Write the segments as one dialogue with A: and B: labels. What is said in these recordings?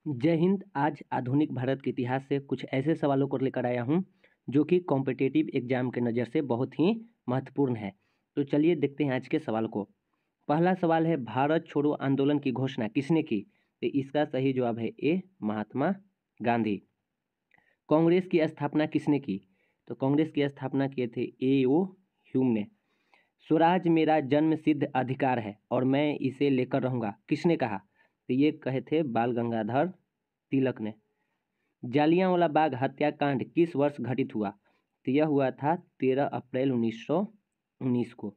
A: जय हिंद। आज आधुनिक भारत के इतिहास से कुछ ऐसे सवालों को लेकर आया हूँ जो कि कॉम्पिटिटिव एग्जाम के नज़र से बहुत ही महत्वपूर्ण है। तो चलिए देखते हैं आज के सवाल को। पहला सवाल है, भारत छोड़ो आंदोलन की घोषणा किसने की? तो इसका सही जवाब है ए, महात्मा गांधी। कांग्रेस की स्थापना किसने की? तो कांग्रेस की स्थापना किए थे ए.ओ. ह्यूम ने। स्वराज मेरा जन्म सिद्ध अधिकार है और मैं इसे लेकर रहूंगा, किसने कहा? तो ये कहे थे बाल गंगाधर तिलक ने। जालियांवाला बाग हत्याकांड किस वर्ष घटित हुआ? तो यह हुआ था 13 अप्रैल 1919 को।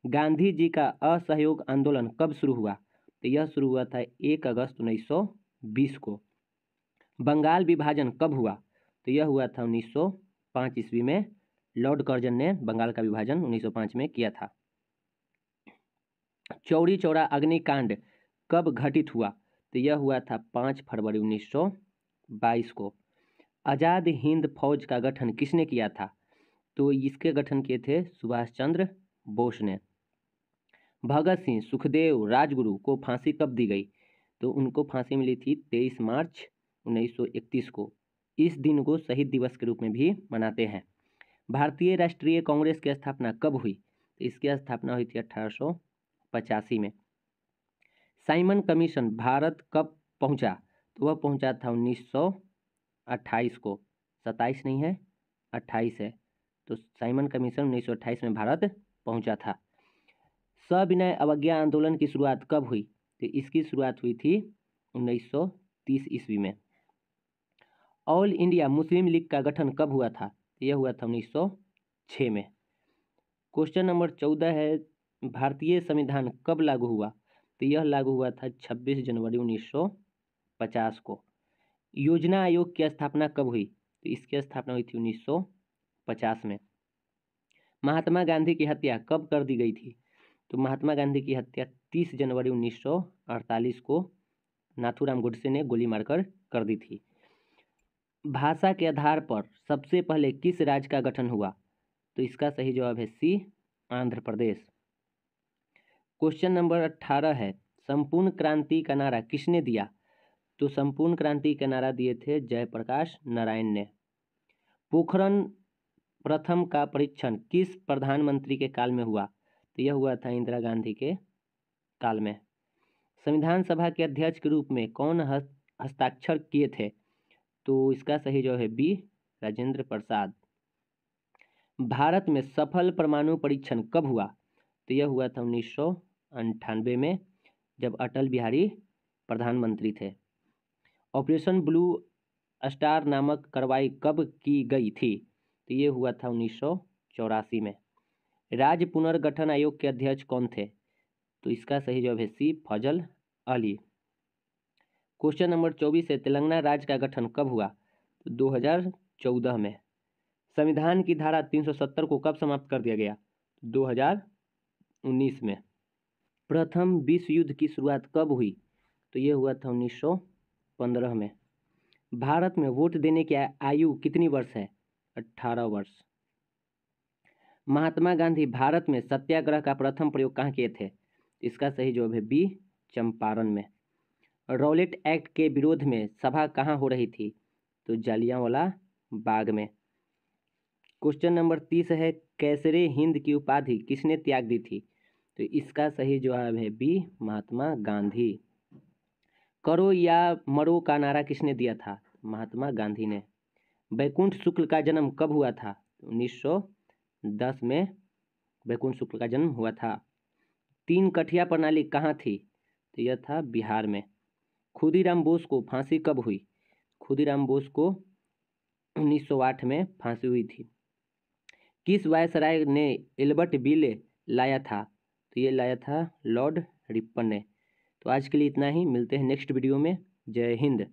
A: गांधी जी का असहयोग आंदोलन कब शुरू हुआ? तो यह शुरू हुआ था 1 अगस्त 1920 को। बंगाल विभाजन कब हुआ? तो यह हुआ था 1905 ईस्वी में। लॉर्ड कर्जन ने बंगाल का विभाजन 1905 में किया था। चौरी चौरा अग्निकांड कब घटित हुआ? तो यह हुआ था 5 फरवरी 1922 को। आज़ाद हिंद फौज का गठन किसने किया था? तो इसके गठन किए थे सुभाष चंद्र बोस ने। भगत सिंह, सुखदेव, राजगुरु को फांसी कब दी गई? तो उनको फांसी मिली थी 23 मार्च 1931 को। इस दिन को शहीद दिवस के रूप में भी मनाते हैं। भारतीय राष्ट्रीय कांग्रेस की स्थापना कब हुई? तो इसकी स्थापना हुई थी 1885 में। साइमन कमीशन भारत कब पहुंचा? तो वह पहुंचा था 1928 को। 27 नहीं है, 28 है। तो साइमन कमीशन 1928 में भारत पहुंचा था। सविनय अवज्ञा आंदोलन की शुरुआत कब हुई? तो इसकी शुरुआत हुई थी 1930 ईस्वी में। ऑल इंडिया मुस्लिम लीग का गठन कब हुआ था? यह हुआ था 1906 में। क्वेश्चन नंबर 14 है, भारतीय संविधान कब लागू हुआ? तो यह लागू हुआ था 26 जनवरी 1950 को। योजना आयोग की स्थापना कब हुई? तो इसकी स्थापना हुई थी 1950 में। महात्मा गांधी की हत्या कब कर दी गई थी? तो महात्मा गांधी की हत्या 30 जनवरी 1948 को नाथूराम गोडसे ने गोली मारकर कर दी थी। भाषा के आधार पर सबसे पहले किस राज्य का गठन हुआ? तो इसका सही जवाब है सी, आंध्र प्रदेश। क्वेश्चन नंबर 18 है, संपूर्ण क्रांति का नारा किसने दिया? तो संपूर्ण क्रांति का नारा दिए थे जयप्रकाश नारायण ने। पोखरण प्रथम का परीक्षण किस प्रधानमंत्री के काल में हुआ? तो यह हुआ था इंदिरा गांधी के काल में। संविधान सभा के अध्यक्ष के रूप में कौन हस्ताक्षर किए थे? तो इसका सही जवाब है बी, राजेंद्र प्रसाद। भारत में सफल परमाणु परीक्षण कब हुआ? तो यह हुआ था 1998 में, जब अटल बिहारी प्रधानमंत्री थे। ऑपरेशन ब्लू स्टार नामक कार्रवाई कब की गई थी? तो ये हुआ था 1984 में। राज्य पुनर्गठन आयोग के अध्यक्ष कौन थे? तो इसका सही जवाब है सी, फजल अली। क्वेश्चन नंबर 24 है, तेलंगाना राज्य का गठन कब हुआ? तो 2014 में। संविधान की धारा 370 को कब समाप्त कर दिया गया? 2019 में। प्रथम विश्व युद्ध की शुरुआत कब हुई? तो ये हुआ था 1915 में। भारत में वोट देने की आयु कितनी वर्ष है? 18 वर्ष। महात्मा गांधी भारत में सत्याग्रह का प्रथम प्रयोग कहाँ किए थे? इसका सही जवाब है बी, चंपारण में। रॉलेट एक्ट के विरोध में सभा कहाँ हो रही थी? तो जालियांवाला बाग में। क्वेश्चन नंबर 30 है, कैसरे हिंद की उपाधि किसने त्याग दी थी? तो इसका सही जवाब है बी, महात्मा गांधी। करो या मरो का नारा किसने दिया था? महात्मा गांधी ने। बैकुंठ शुक्ल का जन्म कब हुआ था? 1910 में बैकुंठ शुक्ल का जन्म हुआ था। तीन कठिया प्रणाली कहाँ थी? तो यह था बिहार में। खुदीराम बोस को फांसी कब हुई? खुदीराम बोस को 1908 में फांसी हुई थी। किस वायसराय ने एल्बर्ट बिल लाया था? तो ये लाया था लॉर्ड रिपन ने। तो आज के लिए इतना ही, मिलते हैं नेक्स्ट वीडियो में। जय हिंद।